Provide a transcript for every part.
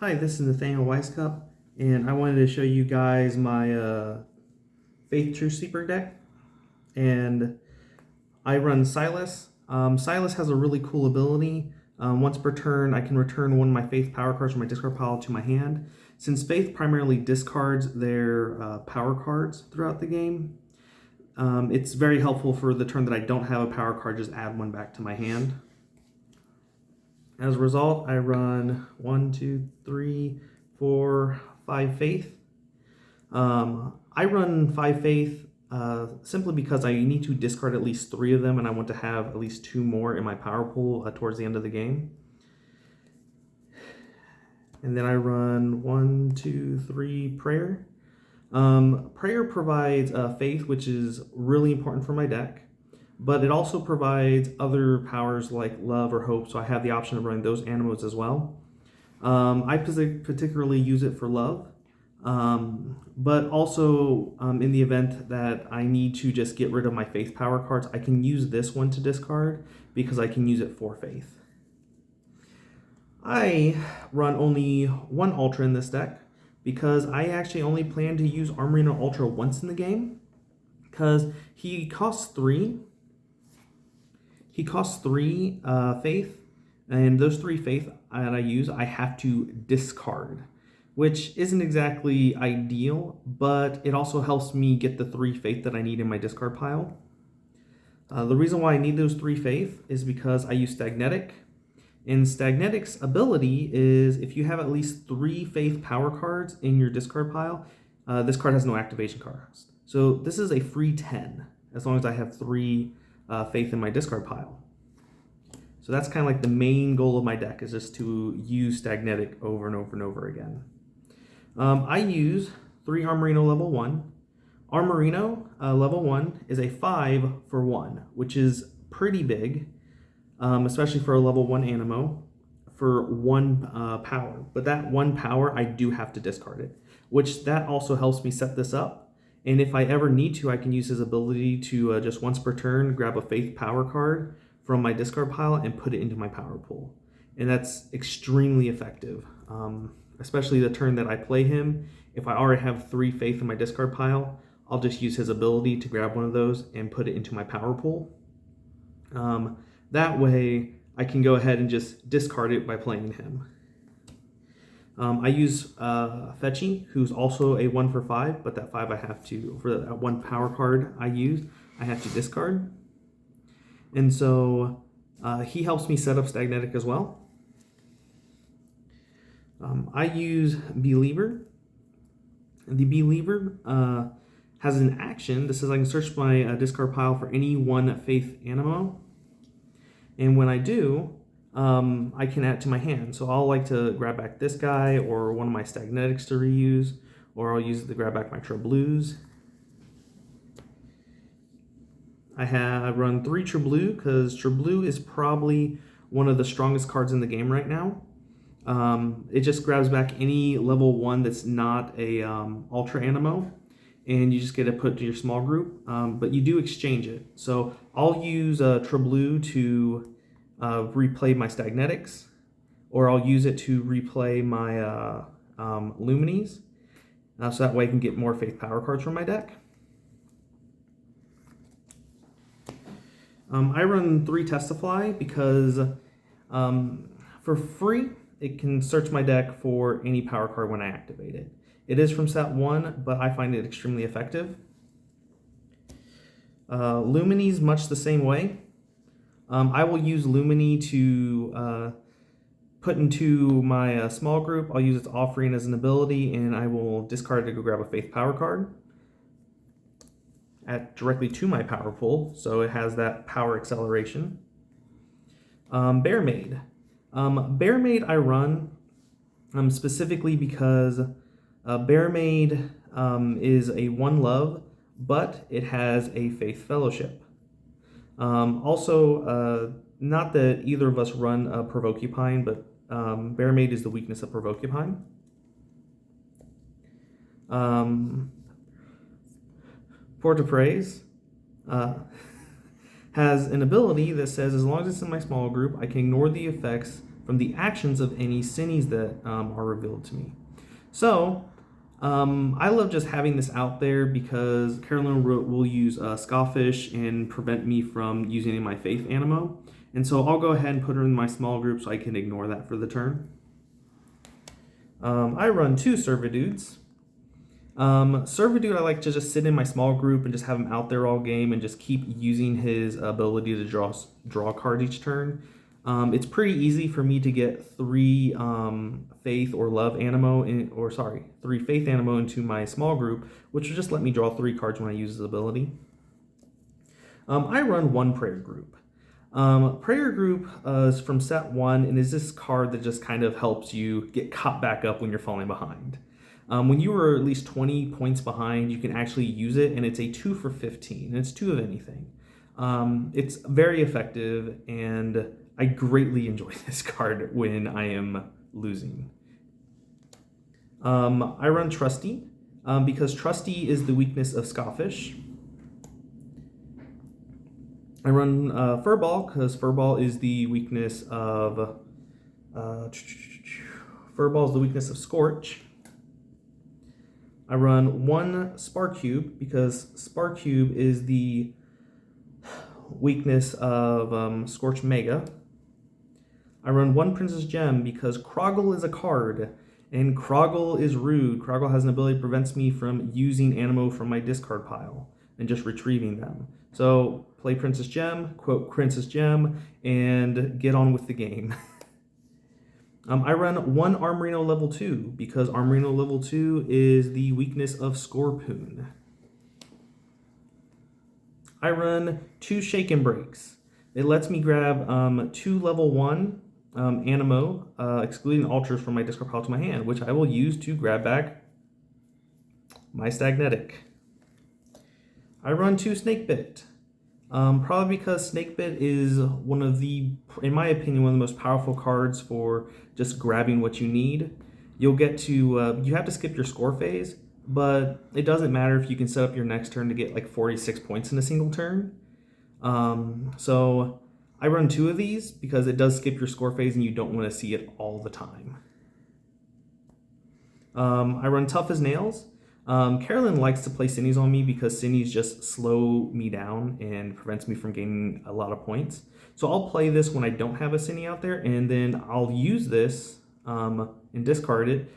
Hi, this is Nathanael Weiscup, and I wanted to show you guys my Faith True Sleeper deck. And I run Silas. Silas has a really cool ability. Once per turn, I can return one of my Faith power cards from my discard pile to my hand. Since Faith primarily discards their power cards throughout the game, it's very helpful for the turn that I don't have a power card, just add one back to my hand. As a result, I run 1, 2, 3, 4, 5 Faith. I run 5 Faith simply because I need to discard at least 3 of them, and I want to have at least 2 more in my power pool towards the end of the game. And then I run 1, 2, 3 Prayer. Prayer provides Faith, which is really important for my deck, but it also provides other powers like Love or Hope, so I have the option of running those Animos as well. I particularly use it for Love, but also in the event that I need to just get rid of my Faith power cards, I can use this one to discard because I can use it for Faith. I run only one Ultra in this deck because I actually only plan to use Armorino Ultra once in the game because he costs 3. He costs 3 Faith, and those 3 Faith that I use, I have to discard, which isn't exactly ideal, but it also helps me get the 3 Faith that I need in my discard pile. The reason why I need those 3 Faith is because I use Stagnetic, and Stagnetic's ability is if you have at least 3 Faith power cards in your discard pile, this card has no activation cost. So this is a free 10, as long as I have 3 Faith in my discard pile. So that's kind of like the main goal of my deck, is just to use Stagnetic over and over and over again. I use 3 Armorino level 1. Armorino level 1 is a 5 for 1, which is pretty big, especially for a level 1 Animo, for 1 power. But that 1 power, I do have to discard it, which that also helps me set this up. And if I ever need to, I can use his ability to just once per turn grab a Faith power card from my discard pile and put it into my power pool. And that's extremely effective, especially the turn that I play him. If I already have 3 Faith in my discard pile, I'll just use his ability to grab one of those and put it into my power pool. That way, I can go ahead and just discard it by playing him. I use Fetchy, who's also a 1 for 5, but that 5 I have to, for that 1 power card I use, I have to discard. And so he helps me set up Stagnetic as well. I use Believer. The Believer has an action that says I can search my discard pile for any 1 Faith Animo. And when I do, I can add it to my hand. So I'll like to grab back this guy or one of my Stagnetics to reuse, or I'll use it to grab back my Treblues. I run 3 Treblu because Treblu is probably one of the strongest cards in the game right now. It just grabs back any level 1 that's not a Ultra Animo, and you just get it put to your small group, but you do exchange it. So I'll use Treblu to replay my Stagnetics, or I'll use it to replay my Luminis, so that way I can get more Faith power cards from my deck. I run 3 Testify because for free, it can search my deck for any power card when I activate it. It is from set 1, but I find it extremely effective. Luminis, much the same way. I will use Lumini to put into my small group. I'll use its offering as an ability, and I will discard it to go grab a Faith power card. Add directly to my power pool, so it has that power acceleration. Bear Maid. Bear Maid I run specifically because Bear Maid is a 1 love, but it has a Faith Fellowship. Also, not that either of us run Provokupine, but Bear Maid is the weakness of Provokupine. Port of Praise has an ability that says as long as it's in my small group, I can ignore the effects from the actions of any Cinnies that are revealed to me. So, I love just having this out there because Carolyn will use Scawfish and prevent me from using any of my Faith Animo. And so I'll go ahead and put her in my small group so I can ignore that for the turn. I run 2 Servitudes. Servitude, I like to just sit in my small group and just have him out there all game and just keep using his ability to draw cards each turn. It's pretty easy for me to get 3 Faith or Love Animo, 3 Faith Animo into my small group, which will just let me draw 3 cards when I use his ability. I run 1 Prayer Group. Prayer Group is from set 1 and is this card that just kind of helps you get caught back up when you're falling behind. When you are at least 20 points behind, you can actually use it, and it's a 2 for 15, and it's 2 of anything. It's very effective, and I greatly enjoy this card when I am losing. I run Trusty, because Trusty is the weakness of Scawfish. I run Furball, because Furball is the weakness of Scorch. I run 1 Sparcube because Sparcube is the weakness of Scorch Mega. I run 1 Princess Gem because Croggle is a card, and Croggle is rude. Croggle has an ability that prevents me from using Animo from my discard pile and just retrieving them. So play Princess Gem, quote Princess Gem, and get on with the game. I run 1 Armorino level 2 because Armorino level 2 is the weakness of Scorpoon. I run 2 Shake and Breaks. It lets me grab 2 level 1 Animo, excluding Ultras from my discard pile to my hand, which I will use to grab back my Stagnetic. I run 2 Snakebit. Probably because Snakebit is one of the, in my opinion, one of the most powerful cards for just grabbing what you need. You'll get to, you have to skip your score phase, but it doesn't matter if you can set up your next turn to get like 46 points in a single turn. So I run 2 of these because it does skip your score phase and you don't want to see it all the time. I run Tough as Nails. Carolyn likes to play Cinnies on me because Cinnies just slow me down and prevents me from gaining a lot of points. So I'll play this when I don't have a Cinnie out there, and then I'll use this and discard it.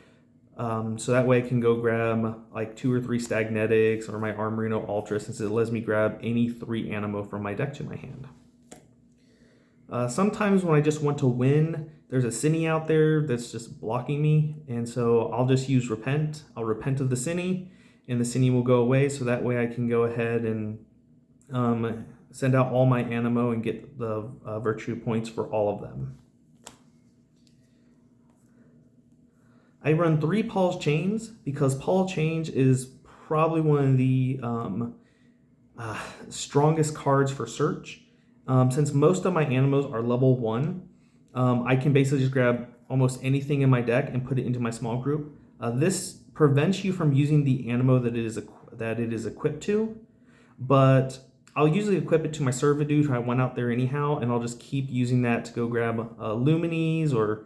So that way I can go grab like 2 or 3 Stagnetics or my Armorino Ultra, since it lets me grab any 3 Animo from my deck to my hand. Sometimes when I just want to win, there's a Cinnie out there that's just blocking me, and so I'll just use Repent. I'll repent of the Cinnie, and the Cinnie will go away, so that way I can go ahead and send out all my Animo and get the Virtue points for all of them. I run 3 Paul's Chains because Paul's Change is probably one of the strongest cards for search. Since most of my Animos are level 1, I can basically just grab almost anything in my deck and put it into my small group. This prevents you from using the Animo that it is equipped to, but I'll usually equip it to my Servitude if I went out there anyhow, and I'll just keep using that to go grab Luminies or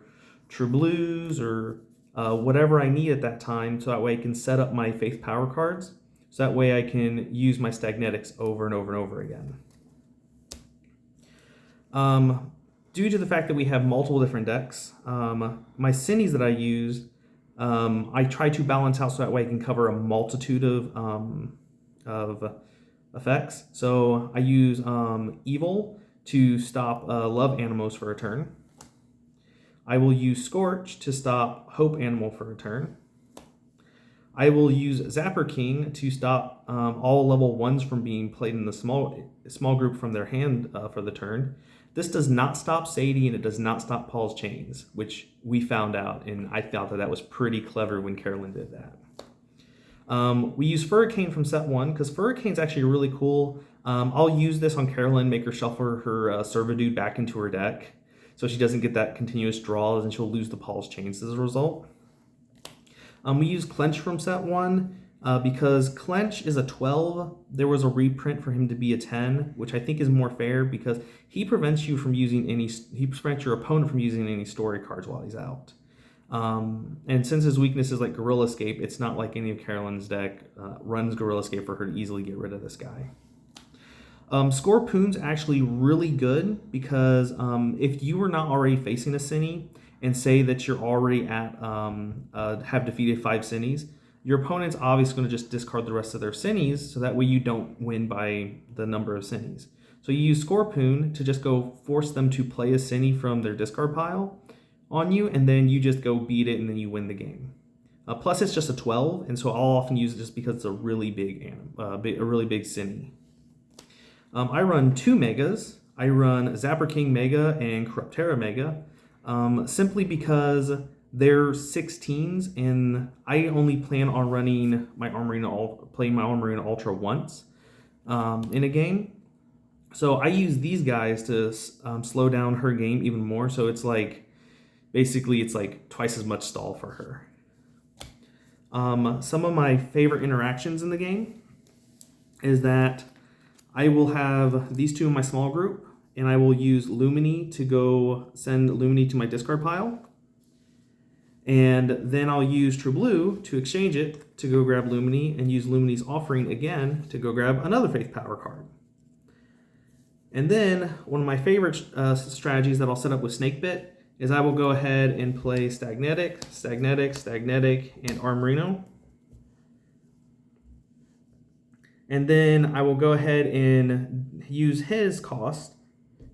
True Blues or whatever I need at that time, so that way I can set up my Faith Power cards, so that way I can use my Stagnetics over and over and over again. Due to the fact that we have multiple different decks, my Cinnies that I use, I try to balance out so that way I can cover a multitude of effects. So I use Evil to stop Love Animos for a turn. I will use Scorch to stop Hope Animal for a turn. I will use Zapper King to stop all level 1s from being played in the small group from their hand for the turn. This does not stop Sadie, and it does not stop Paul's Chains, which we found out, and I thought that was pretty clever when Carolyn did that. We use Furricane from set 1, because Furricane's actually really cool. I'll use this on Carolyn, make her shuffle her Servitude back into her deck, so she doesn't get that continuous draws, and she'll lose the Paul's Chains as a result. We use Clench from set 1. Because Clench is a 12, there was a reprint for him to be a 10, which I think is more fair because he prevents you from using he prevents your opponent from using any story cards while he's out. And since his weakness is like Gorilla Escape, it's not like any of Carolyn's deck runs Gorilla Escape for her to easily get rid of this guy. Scorpoon's actually really good because if you were not already facing a Cine and say that you're already at have defeated 5 Cines, your opponent's obviously going to just discard the rest of their Cines, so that way you don't win by the number of Cines. So you use Scorpoon to just go force them to play a Cine from their discard pile on you, and then you just go beat it, and then you win the game. Plus, it's just a 12, and so I'll often use it just because it's a really big Cine. I run 2 Megas. I run Zapper King Mega and Corruptera Mega, simply because they're 16s, and I only plan on running my playing my Armorina Ultra once in a game. So I use these guys to slow down her game even more. So it's like basically it's like twice as much stall for her. Some of my favorite interactions in the game is that I will have these two in my small group, and I will use Lumini to go send Lumini to my discard pile. And then I'll use True Blue to exchange it to go grab Lumini, and use Lumini's Offering again to go grab another Faith Power card. And then one of my favorite strategies that I'll set up with Snakebit is I will go ahead and play Stagnetic, and Armorino. And then I will go ahead and use his cost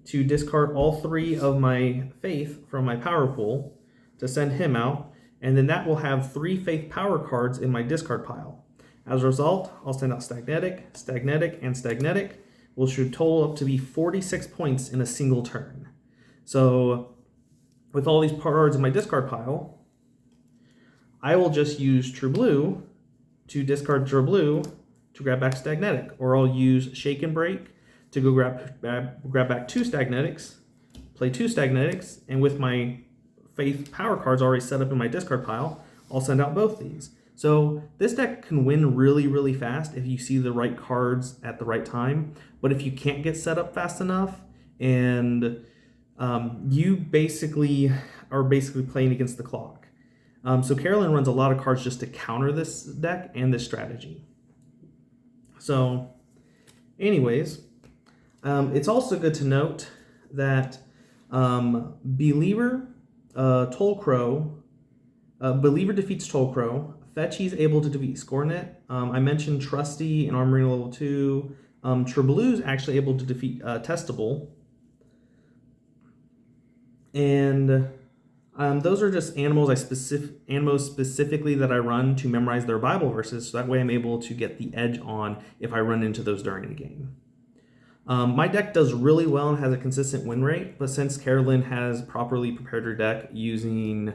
to discard all 3 of my Faith from my power pool to send him out. And then that will have 3 Faith power cards in my discard pile. As a result, I'll send out Stagnetic, and Stagnetic, which should total up to be 46 points in a single turn. So with all these cards in my discard pile, I will just use True Blue to discard True Blue to grab back Stagnetic, or I'll use Shake and Break to go grab back 2 Stagnetics, play 2 Stagnetics, and with my Faith power cards already set up in my discard pile, I'll send out both these. So this deck can win really, really fast if you see the right cards at the right time. But if you can't get set up fast enough, and you basically are playing against the clock. So Carolyn runs a lot of cards just to counter this deck and this strategy. So anyways, it's also good to note that Believer Believer defeats Tollcrow. Fetchy's able to defeat Scornet. I mentioned Trusty and Armory level 2. Treblu's actually able to defeat Testable. And those are just animals specifically that I run to memorize their Bible verses, so that way I'm able to get the edge on if I run into those during the game. My deck does really well and has a consistent win rate, but since Carolyn has properly prepared her deck using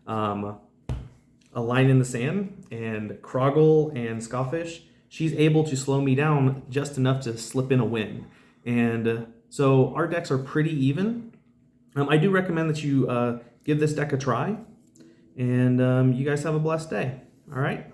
a Line in the Sand and Kroggle and Scawfish, she's able to slow me down just enough to slip in a win. And so our decks are pretty even. I do recommend that you give this deck a try, and you guys have a blessed day. All right.